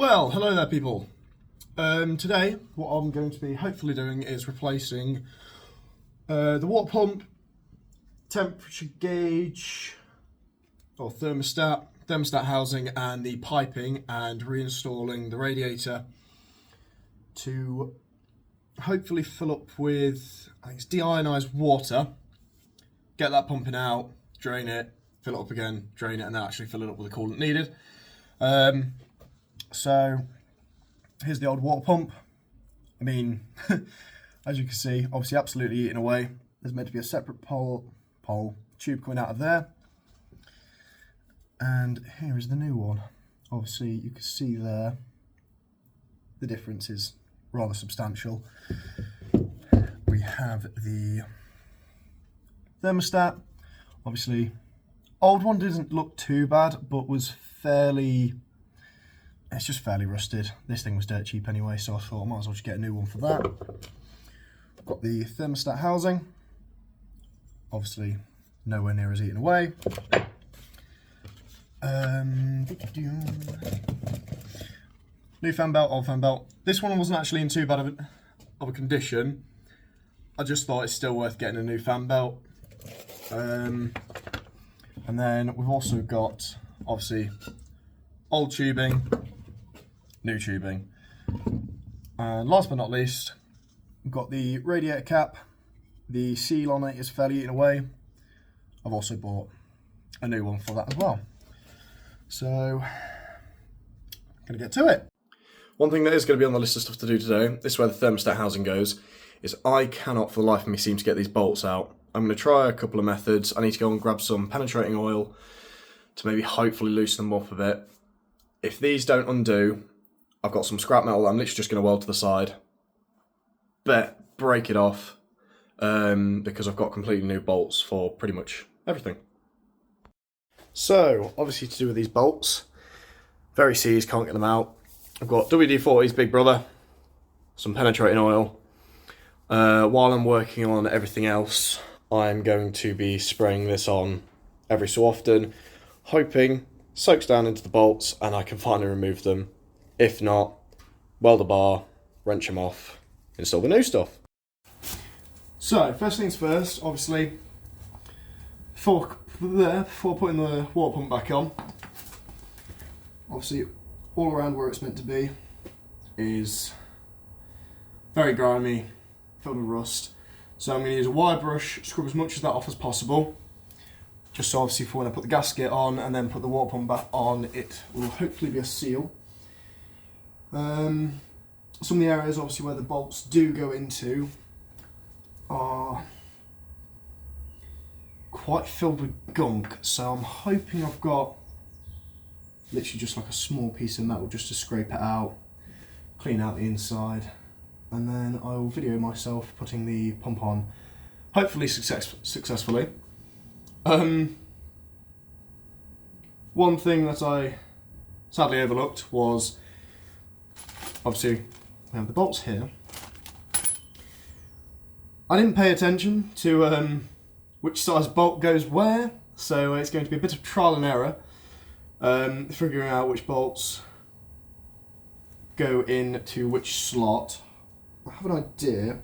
Well, hello there people. Today what I'm going to be hopefully doing is replacing the water pump, temperature gauge or thermostat housing and the piping, and reinstalling the radiator to hopefully fill up with, I think it's deionized water, get that pumping out, drain it, fill it up again, drain it, and then actually fill it up with the coolant needed. So here's the old water pump. I mean, as you can see, obviously absolutely eating away. There's meant to be a separate pole tube coming out of there. And here is the new one. Obviously you can see there, the difference is rather substantial. We have the thermostat. Obviously, old one didn't look too bad, but was it's just fairly rusted. This thing was dirt cheap anyway, so I thought I might as well just get a new one for that. I've got the thermostat housing. Obviously, nowhere near as eaten away. New fan belt, old fan belt. This one wasn't actually in too bad of a condition. I just thought it's still worth getting a new fan belt. And then we've also got, obviously, old tubing, new tubing. And last but not least, we've got the radiator cap. The seal on it is fairly eaten away. I've also bought a new one for that as well. So, I'm gonna get to it. One thing that is going to be on the list of stuff to do today, this is where the thermostat housing goes, is I cannot for the life of me seem to get these bolts out. I'm going to try a couple of methods. I need to go and grab some penetrating oil to maybe hopefully loosen them up a bit. If these don't undo, I've got some scrap metal that I'm literally just going to weld to the side. But break it off because I've got completely new bolts for pretty much everything. So, obviously to do with these bolts, very seized, can't get them out. I've got WD-40's Big Brother, some penetrating oil. While I'm working on everything else, I'm going to be spraying this on every so often, hoping soaks down into the bolts and I can finally remove them. If not, weld a bar, wrench them off, install the new stuff. So, first things first, obviously, before putting the water pump back on, obviously all around where it's meant to be is very grimy, filled with rust. So I'm going to use a wire brush, scrub as much of that off as possible, just so obviously for when I put the gasket on and then put the water pump back on, it will hopefully be a seal. Some of the areas obviously where the bolts do go into are quite filled with gunk, so I'm hoping I've got literally just like a small piece of metal just to scrape it out, clean out the inside, and then I will video myself putting the pump on, hopefully successfully. One thing that I sadly overlooked was, obviously we have the bolts here. I didn't pay attention to which size bolt goes where, so it's going to be a bit of trial and error. Figuring out which bolts go into which slot. I have an idea,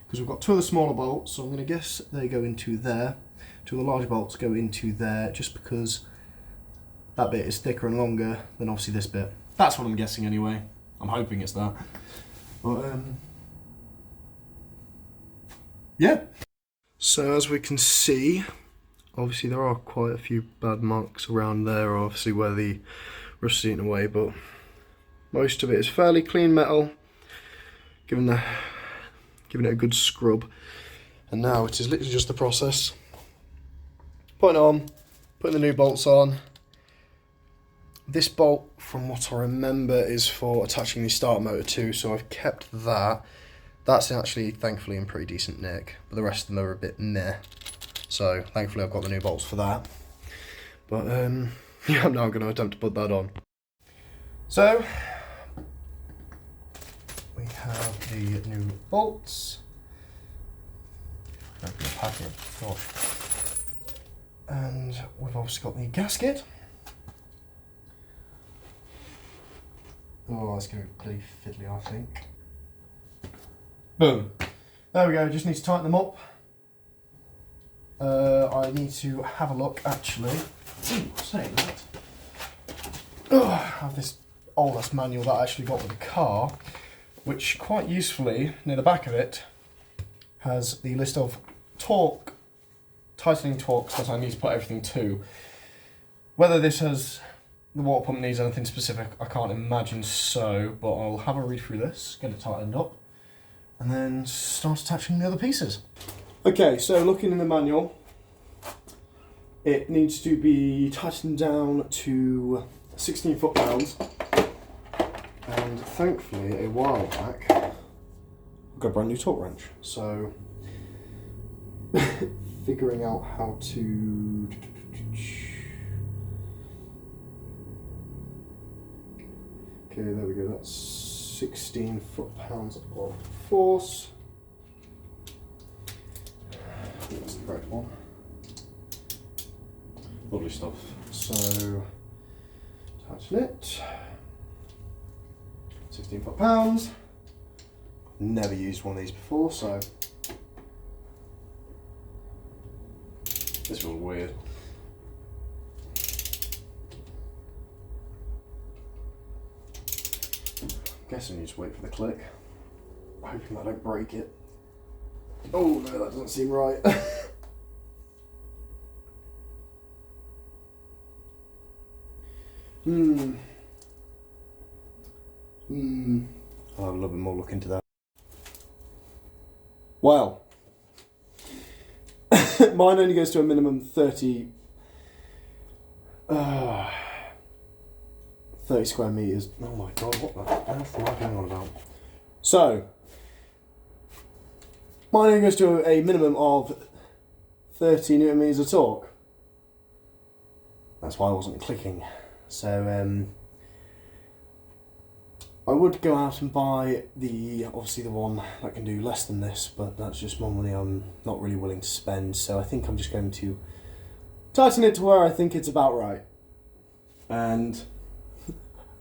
because we've got two of the smaller bolts, so I'm going to guess they go into there. Two of the larger bolts go into there, just because that bit is thicker and longer than obviously this bit. That's what I'm guessing anyway. I'm hoping it's that. But, yeah. So as we can see, obviously there are quite a few bad marks around there, obviously where the rust is eaten away, but most of it is fairly clean metal, giving it a good scrub. And now it is literally just the process. Putting it on, putting the new bolts on. This bolt, from what I remember, is for attaching the starter motor to, so I've kept that. That's actually thankfully in pretty decent nick, but the rest of them are a bit meh. So thankfully I've got the new bolts for that. But yeah, I'm now going to attempt to put that on. So we have the new bolts. Open the packet. Gosh. And we've obviously got the gasket. Oh, it's going to be pretty fiddly, I think. Boom. There we go, just need to tighten them up. I need to have a look, actually. Ooh, saying that. Oh, I have this old-ass manual that I actually got with the car, which quite usefully, near the back of it, has the list of tightening torques that I need to put everything to. Whether this has, the water pump needs anything specific, I can't imagine so, but I'll have a read through this, get it tightened up, and then start attaching the other pieces. Okay, so looking in the manual, it needs to be tightened down to 16 foot-pounds, and thankfully a while back I got a brand new torque wrench, so figuring out how to... Okay, there we go, that's 16 foot-pounds of force. That's the correct one. Lovely stuff. So, tighten it. 16 foot-pounds. Never used one of these before, so this feels weird. Guessing you just wait for the click. Hoping I don't break it. Oh no, that doesn't seem right. I'll have a little bit more look into that. Well, mine only goes to a minimum 30 square meters. Oh my god, what the earth am I going on about? So, mine only goes to a minimum of 30 newton meters of torque. That's why I wasn't clicking. So, I would go out and buy obviously the one that can do less than this, but that's just more money I'm not really willing to spend, so I think I'm just going to tighten it to where I think it's about right. And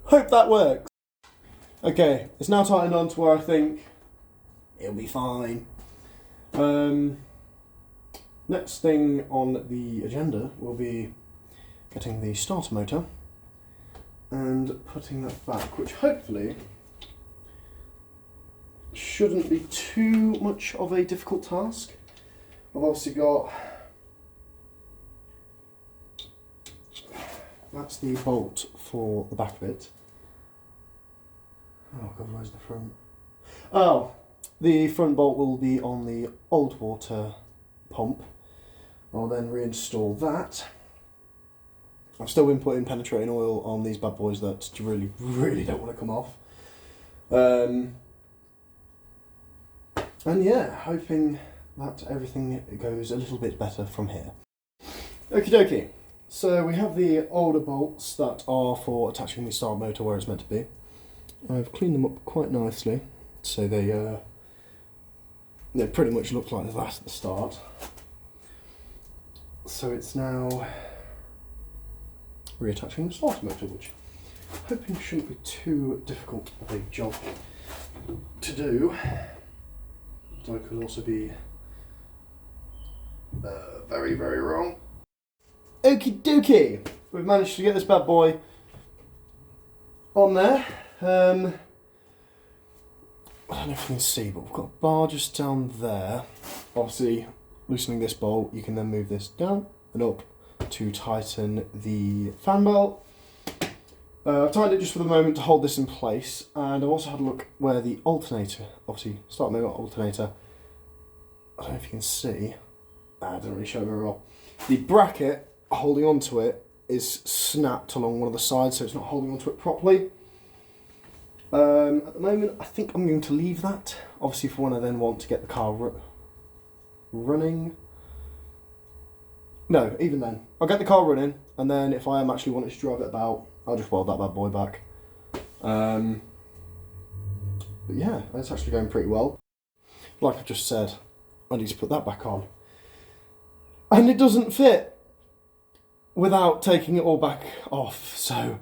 hope that works. Okay, it's now tightened on to where I think it'll be fine. Next thing on the agenda will be getting the starter motor and putting that back, which hopefully shouldn't be too much of a difficult task. I've obviously got, that's the bolt for the back of it. Oh god, where's the front? Oh, the front bolt will be on the old water pump. I'll then reinstall that. I've still been putting penetrating oil on these bad boys that really, really don't want to come off. And yeah, hoping that everything goes a little bit better from here. Okie dokie. So we have the older bolts that are for attaching the starter motor where it's meant to be. I've cleaned them up quite nicely, so they pretty much look like that at the start. So it's now reattaching the starter motor, which I'm hoping shouldn't be too difficult of a job to do. But I could also be very, very wrong. Okie dokie! We've managed to get this bad boy on there. I don't know if you can see, but we've got a bar just down there. Obviously, loosening this bolt, you can then move this down and up to tighten the fan belt. I've tightened it just for the moment to hold this in place, and I've also had a look where the alternator, obviously starter motor alternator, I don't know if you can see, it doesn't really show very well. The bracket holding onto it is snapped along one of the sides, so it's not holding onto it properly. At the moment, I think I'm going to leave that, obviously for when I then want to get the car running. No, even then. I'll get the car running, and then if I am actually wanting to drive it about, I'll just weld that bad boy back. But yeah, it's actually going pretty well. Like I've just said, I need to put that back on. And it doesn't fit without taking it all back off, so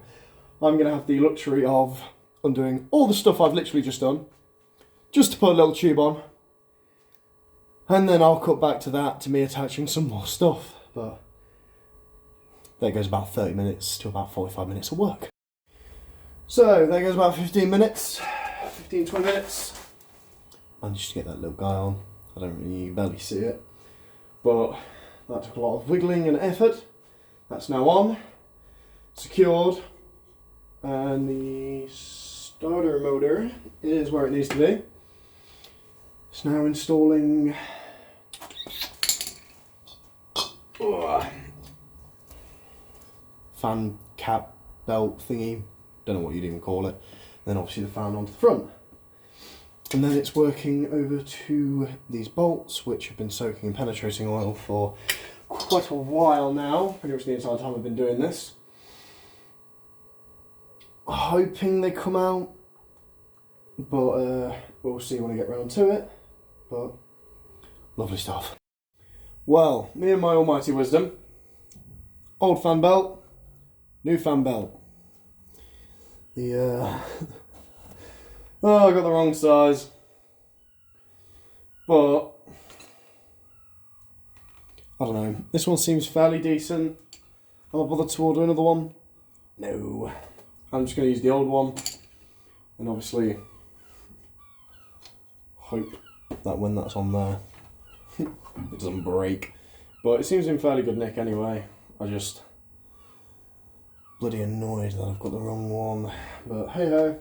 I'm going to have the luxury of undoing all the stuff I've literally just done, just to put a little tube on. And then I'll cut back to that, to me attaching some more stuff. But there goes about 30 minutes to about 45 minutes of work. So there goes about 15 minutes, 15, 20 minutes. Managed to get that little guy on. I don't really barely see it. But that took a lot of wiggling and effort. That's now on, secured. And the starter motor is where it needs to be. It's now installing fan cap belt thingy, don't know what you'd even call it. Then obviously the fan onto the front. And then it's working over to these bolts, which have been soaking in penetrating oil for quite a while now, pretty much the entire time I've been doing this. Hoping they come out, but we'll see when I get round to it. But lovely stuff. Well, me and my almighty wisdom, old fan belt, new fan belt. The oh, I got the wrong size, but I don't know. This one seems fairly decent. Am I bothered to order another one? No. I'm just going to use the old one, and obviously hope that when that's on there, it doesn't break. But it seems in fairly good nick anyway. I just bloody annoyed that I've got the wrong one. But hey ho.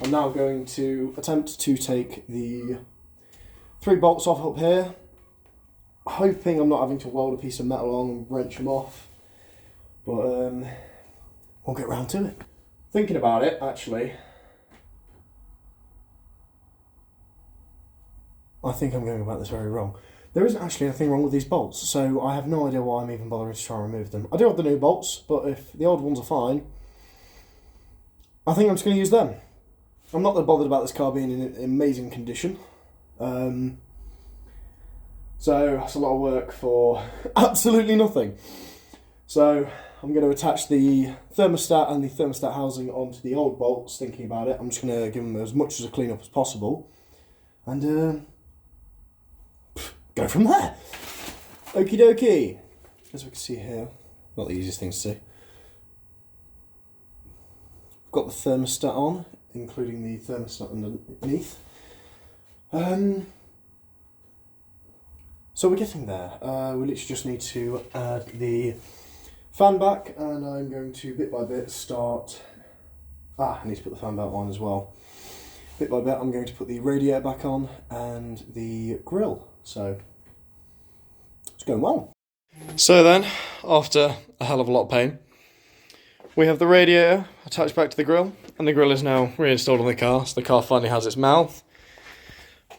I'm now going to attempt to take the 3 bolts off up here, hoping I'm not having to weld a piece of metal on and wrench them off. But we'll get round to it. Thinking about it, actually, I think I'm going about this very wrong. There isn't actually anything wrong with these bolts, so I have no idea why I'm even bothering to try and remove them. I do have the new bolts, but if the old ones are fine, I think I'm just going to use them. I'm not that bothered about this car being in amazing condition. So that's a lot of work for absolutely nothing. So I'm going to attach the thermostat and the thermostat housing onto the old bolts, thinking about it. I'm just going to give them as much as a clean up as possible. And go from there. Okie dokie. As we can see here, not the easiest thing to see. I've got the thermostat on, including the thermostat underneath. So we're getting there. We literally just need to add the fan back, and I'm going to bit by bit start. I need to put the fan belt on as well. Bit by bit, I'm going to put the radiator back on and the grille. So it's going well. So then, after a hell of a lot of pain, we have the radiator attached back to the grille, and the grille is now reinstalled on the car. So the car finally has its mouth.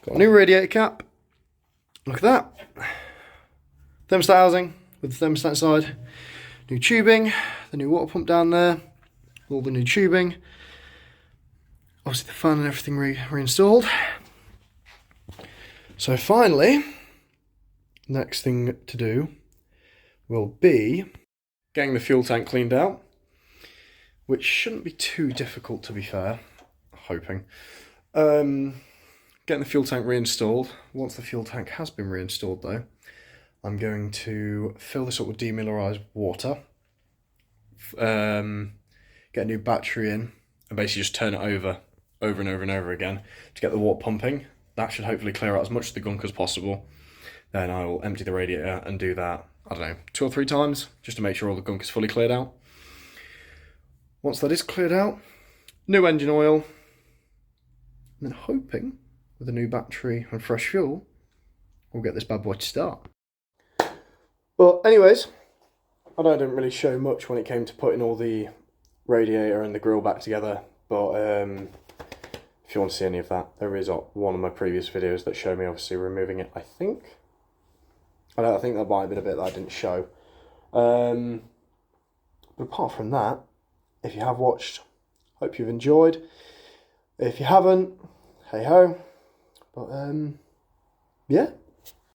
Got a new radiator cap. Look at that. Thermostat housing with the thermostat inside. New tubing, the new water pump down there, all the new tubing. Obviously the fan and everything reinstalled. So finally, next thing to do will be getting the fuel tank cleaned out, which shouldn't be too difficult, to be fair, hoping. Getting the fuel tank reinstalled. Once the fuel tank has been reinstalled though, I'm going to fill this up with demineralized water, get a new battery in, and basically just turn it over and over and over again to get the water pumping. That should hopefully clear out as much of the gunk as possible. Then I will empty the radiator and do that, I don't know, 2 or 3 times, just to make sure all the gunk is fully cleared out. Once that is cleared out, new engine oil, and then hoping with a new battery and fresh fuel, we'll get this bad boy to start. But anyways, I know I didn't really show much when it came to putting all the radiator and the grille back together, but if you want to see any of that, there is one of my previous videos that showed me obviously removing it, I think. I think that might have been a bit that I didn't show. But apart from that, if you have watched, hope you've enjoyed. If you haven't, hey ho. But yeah.